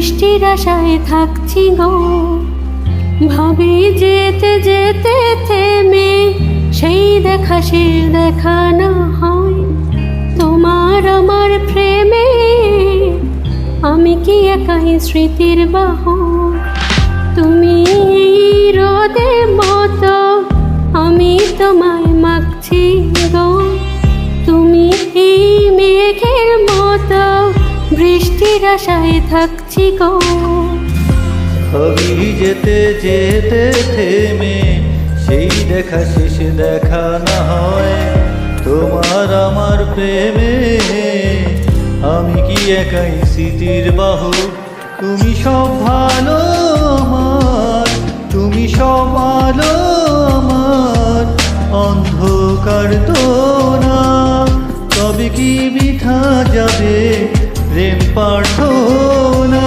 বৃষ্টির আশায় থাকছি গো। ভাবি যেতে যেতে থেমে সেই দেখা সে দেখা না হয় তোমার আমার প্রেমে। আমি কি একাই স্মৃতির বাহক, তুমি রোদের মতো, আমি তোমায় মাখছি গো। তুমি এই মেঘের মতো, বৃষ্টির আশায় থাকছি গো। ভাবি যেতে যেতে থেমে সেই দেখা শেষ দেখা না হয় তোমার আমার প্রেমে। আমি কি একাই স্মৃতির বাহক, তুমি সব ভালো আমার, তুমি সব আলো আমার। অন্ধকার তো না, তবে কি বৃথা যাবে প্রেম প্রার্থনা।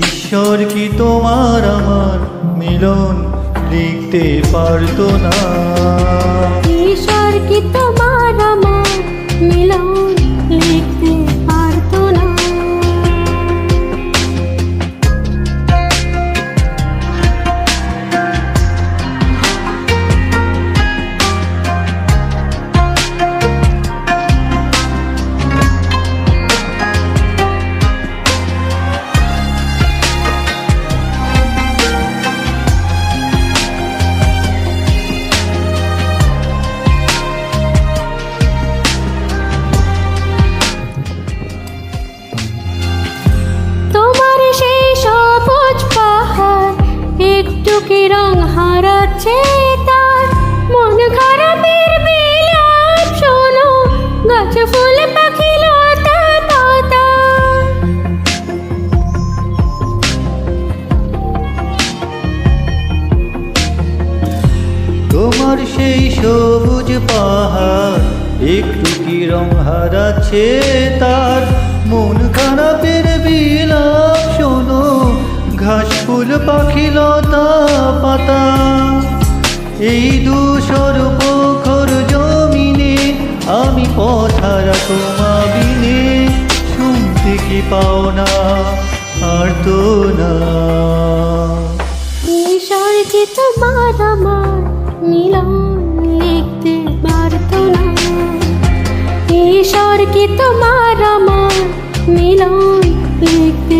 ঈশ্বর কি তোমার আমার মিলন লিখতে পারতো না? ঈশ্বর কি তোমার আমার মিলন লিখতে পারতো না? কি রং হারাচ্ছে তার, মন খারাপের বিলাপ শোনো, গাছ ফুল পাখি লতা পাতা। তোমার সেই সবুজ পাহাড় একটু কি রং হারাচ্ছে তার, মন খারাপের বিলাপ শোনো, ঘাস ফুল পাখি লতা পাতা। এই ধূসর প্রখর জমিনে আমি পথহারা তোমা বিনে, শুনতে কি পাও না আর তো না? ঈশ্বর কি তোমার আমার মিলন লিখতে পারতো না? ঈশ্বর কি তোমার আমার মিলন লিখতে